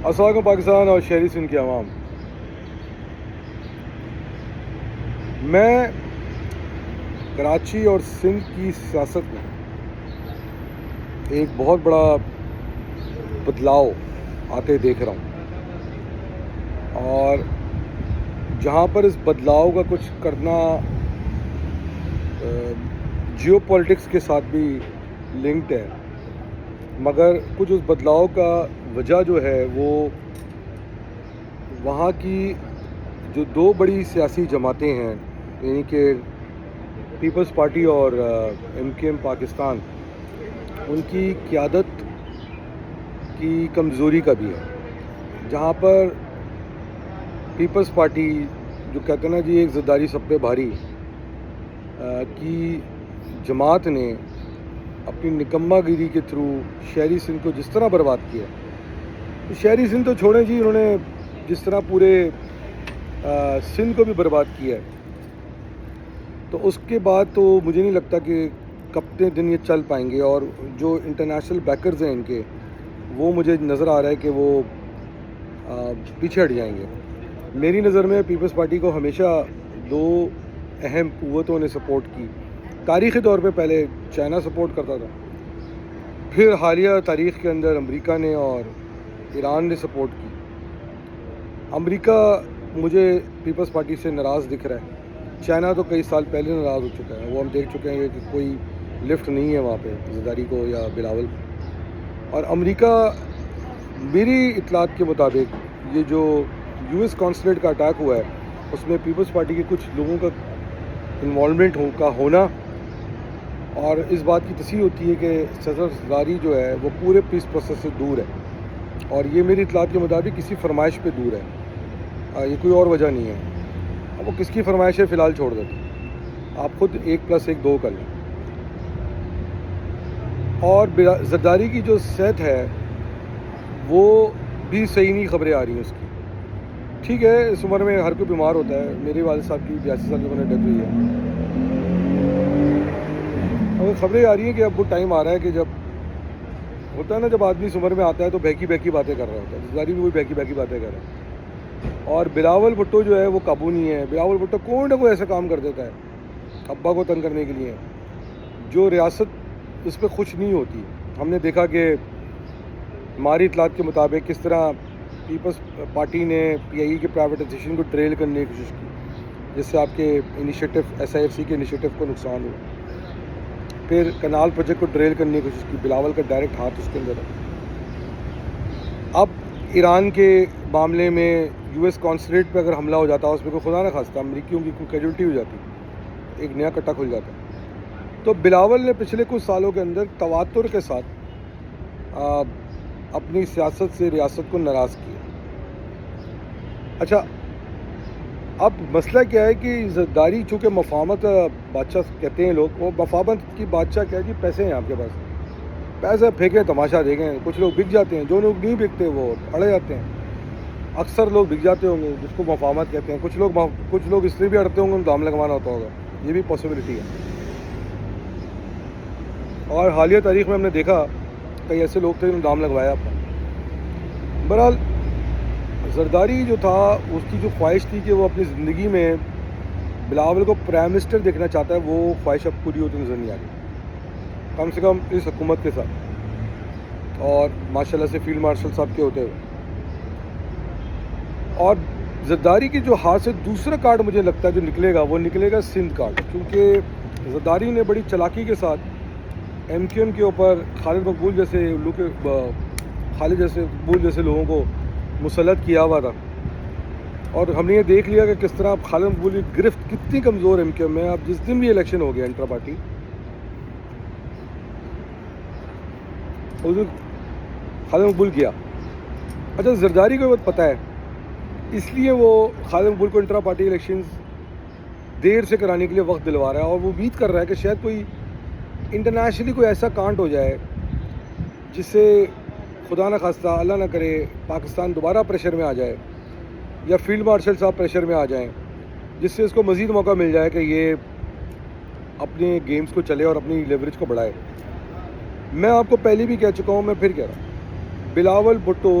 السلام علیکم پاکستان اور شہری سندھ کے عوام. میں کراچی اور سندھ کی سیاست میں ایک بہت بڑا بدلاؤ آتے دیکھ رہا ہوں، اور جہاں پر اس بدلاؤ کا کچھ کرنا جیو پولیٹکس کے ساتھ بھی لنکڈ ہے، مگر کچھ اس بدلاؤ کا وجہ جو ہے وہ وہاں کی جو دو بڑی سیاسی جماعتیں ہیں، یعنی کہ پیپلز پارٹی اور ایم کے ایم پاکستان، ان کی قیادت کی کمزوری کا بھی ہے. جہاں پر پیپلز پارٹی جو کہتے ہیں نا جی ایک زرداری سب پہ بھاری کی جماعت نے اپنی نکمہ گیری کے تھرو شہری سندھ کو جس طرح برباد کیا، تو شہری سندھ تو چھوڑیں جی، انہوں نے جس طرح پورے سندھ کو بھی برباد کیا ہے، تو اس کے بعد تو مجھے نہیں لگتا کہ کتنے دن یہ چل پائیں گے. اور جو انٹرنیشنل بیکرز ہیں ان کے، وہ مجھے نظر آ رہا ہے کہ وہ پیچھے ہٹ جائیں گے. میری نظر میں پیپلز پارٹی کو ہمیشہ دو اہم قوتوں نے سپورٹ کی. تاریخی طور پہ پہلے چائنا سپورٹ کرتا تھا، پھر حالیہ تاریخ کے اندر امریکہ نے اور ایران نے سپورٹ کی. امریکہ مجھے پیپلز پارٹی سے ناراض دکھ رہا ہے، چائنا تو کئی سال پہلے ناراض ہو چکا ہے. وہ ہم دیکھ چکے ہیں کہ کوئی لفٹ نہیں ہے وہاں پہ زرداری کو یا بلاول کو. اور امریکہ میری اطلاعات کے مطابق یہ جو یو ایس کانسولیٹ کا اٹیک ہوا ہے، اس میں پیپلز پارٹی کے کچھ لوگوں کا انوالومنٹ کا ہونا، اور اس بات کی تصحیح ہوتی ہے کہ صدر زرداری جو ہے وہ پورے پیس پروسیس سے دور ہے، اور یہ میری اطلاعات کے مطابق کسی فرمائش پہ دور ہے. یہ کوئی اور وجہ نہیں ہے. اب وہ کس کی فرمائش ہے فی الحال چھوڑ دیتے، آپ خود 1+1=2 کر لیں. اور زرداری کی جو صحت ہے وہ بھی صحیح نہیں خبریں آ رہی ہیں اس کی. ٹھیک ہے، اس عمر میں ہر کوئی بیمار ہوتا ہے. میرے والد صاحب کی 82 سال کی عمر میں ڈیتھ ہوئی ہے. اور خبریں آ رہی ہیں کہ اب وہ ٹائم آ رہا ہے کہ جب ہوتا ہے نا، جب آدمی اس عمر میں آتا ہے تو بہکی بہکی باتیں کر رہا ہوتا ہے. زرداری بھی وہی بہکی بہکی باتیں کر رہا ہے. اور بلاول بھٹو جو ہے وہ قابو نہیں ہے. بلاول بھٹو کوئی نہ کوئی ایسا کام کر دیتا ہے ابا کو تنگ کرنے کے لیے، جو ریاست اس پہ خوش نہیں ہوتی. ہم نے دیکھا کہ ہماری اطلاعات کے مطابق کس طرح پیپلز پارٹی نے پی آئی ای کے پرائیویٹائزیشن کو ڈریل کرنے کی کوشش کی، جس سے آپ کے initiative S I F C کے انیشیٹو کو نقصان ہوا. پھر کنال پروجیکٹ کو ڈریل کرنے کی کوشش کی. بلاول کا ڈائریکٹ ہاتھ اس کے اندر ہے. اب ایران کے معاملے میں یو ایس کانسولیٹ پہ اگر حملہ ہو جاتا ہے، اس میں کوئی خدا نہ خواستہ امریکیوں کی کوئی کیجولٹی ہو جاتی، ایک نیا کٹا کھل جاتا. تو بلاول نے پچھلے کچھ سالوں کے اندر تواتر کے ساتھ اپنی سیاست سے ریاست کو ناراض کیا. اچھا، اب مسئلہ کیا ہے کہ زرداری چونکہ مفاہمت بادشاہ کہتے ہیں لوگ، وہ مفاہمت کی بادشاہ کیا ہے جی، پیسے ہیں آپ کے پاس، پیسے پھینکیں تماشا دیکھیں. کچھ لوگ بک جاتے ہیں، جو لوگ نہیں بکتے وہ اڑے جاتے ہیں. اکثر لوگ بک جاتے ہوں گے جس کو مفاہمت کہتے ہیں. کچھ لوگ اس لیے بھی اڑتے ہوں گے، دام لگوانا ہوتا ہوگا. یہ بھی پاسبلٹی ہے. اور حالیہ تاریخ میں ہم نے دیکھا کئی ایسے لوگ تھے جنہوں نے دام لگوایا اپنا. بہرحال زرداری جو تھا، اس کی جو خواہش تھی کہ وہ اپنی زندگی میں بلاول کو پرائم منسٹر دیکھنا چاہتا ہے، وہ خواہش اب پوری ہوتی نظر نہیں آ رہی، کم سے کم اس حکومت کے ساتھ، اور ماشاءاللہ سے فیلڈ مارشل صاحب کے ہوتے ہوئے. اور زرداری کی جو ہاتھ سے دوسرا کارڈ مجھے لگتا ہے جو نکلے گا، وہ نکلے گا سندھ کارڈ. کیونکہ زرداری نے بڑی چلاکی کے ساتھ ایم کیو ایم کے اوپر خالد مقبول جیسے لوگوں کو مسلط کیا ہوا تھا. اور ہم نے یہ دیکھ لیا کہ کس طرح خالد مقبول کی گرفت کتنی کمزور ایم کیو ایم میں. اب جس دن بھی الیکشن ہو گیا انٹرا پارٹی، اس دن خالد مقبول کیا. اچھا، زرداری کو پتہ ہے، اس لیے وہ خالد مقبول کو انٹرا پارٹی الیکشنز دیر سے کرانے کے لیے وقت دلوا رہا ہے، اور وہ امید کر رہا ہے کہ شاید کوئی انٹرنیشنلی کوئی ایسا کانٹ ہو جائے جس سے خدا نہ خواستہ، اللہ نہ کرے، پاکستان دوبارہ پریشر میں آ جائے، یا فیلڈ مارشل صاحب پریشر میں آ جائیں، جس سے اس کو مزید موقع مل جائے کہ یہ اپنے گیمز کو چلے اور اپنی لیوریج کو بڑھائے. میں آپ کو پہلے بھی کہہ چکا ہوں، میں پھر کہہ رہا ہوں، بلاول بھٹو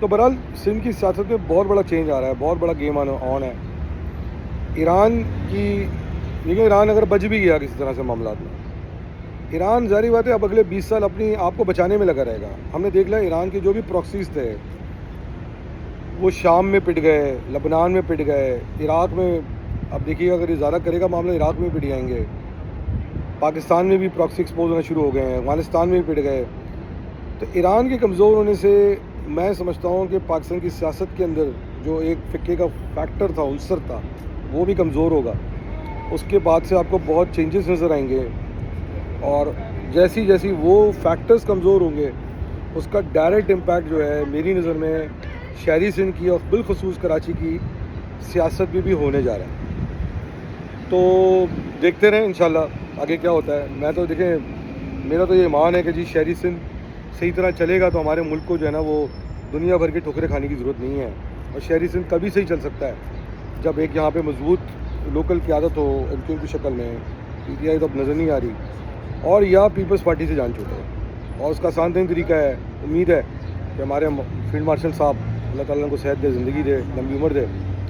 تو بہرحال سندھ کی سیاست میں بہت بڑا چینج آ رہا ہے, بہت بڑا گیم آن ہے. ایران کی دیکھیں, ایران اگر بچ بھی گیا کسی طرح سے معاملات میں, ایران ظاہری بات ہے اب اگلے 20 سال اپنی آپ کو بچانے میں لگا رہے گا. ہم نے دیکھ لیا ایران کے جو بھی پراکسیز تھے وہ شام میں پٹ گئے, لبنان میں پٹ گئے, عراق میں. اب دیکھیے اگر یہ زیادہ کرے گا معاملہ عراق میں پٹ جائیں گے, پاکستان میں بھی پراکسی ایکسپوز ہونا شروع ہو گئے ہیں, افغانستان میں بھی پٹ گئے. تو ایران کے کمزور ہونے سے میں سمجھتا ہوں کہ پاکستان کی سیاست کے اندر جو ایک فکے کا فیکٹر تھا, عنصر تھا, وہ بھی کمزور ہوگا. اس کے بعد سے آپ کو بہت چینجز نظر آئیں گے, اور جیسی جیسی وہ فیکٹرز کمزور ہوں گے اس کا ڈائریکٹ امپیکٹ جو ہے میری نظر میں شہری سندھ کی اور بالخصوص کراچی کی سیاست بھی ہونے جا رہا ہے. تو دیکھتے رہیں انشاءاللہ آگے کیا ہوتا ہے. میں تو دیکھیں, میرا تو یہ ایمان ہے کہ جی شہری سندھ صحیح طرح چلے گا تو ہمارے ملک کو جو ہے نا وہ دنیا بھر کی ٹھوکریں کھانے کی ضرورت نہیں ہے. اور شہری سندھ تبھی صحیح چل سکتا ہے جب ایک یہاں پہ مضبوط لوکل قیادت ہو ایم کیو ایم کی شکل میں. پی ٹی آئی تو اب نظر نہیں آ رہی, اور یا پیپلز پارٹی سے جان چھوٹے. اور اس کا آسان ترین طریقہ ہے, امید ہے کہ ہمارے فیلڈ مارشل صاحب اللہ تعالیٰ ان کو صحت دے, زندگی دے, لمبی عمر دے,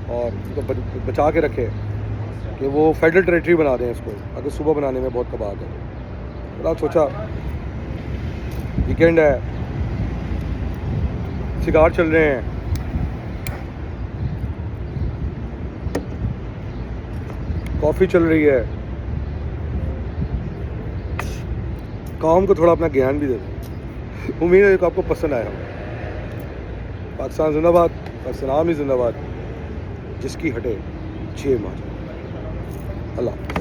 اور ان کو بچا کے رکھے کہ وہ فیڈرل ٹریٹری بنا دیں اس کو, اگر صوبہ بنانے میں بہت کباہت ہے. بڑا سوچا ویکینڈ ہے, سگار چل رہے ہیں, کافی چل رہی ہے, قوم کو تھوڑا اپنا گیان بھی دے دیں. امید ہے کہ آپ کو پسند آیا ہو. پاکستان زندہ باد, پاکستان عوامی زندہ باد, جس کی ہٹے 6 ماہ. اللہ حافظ.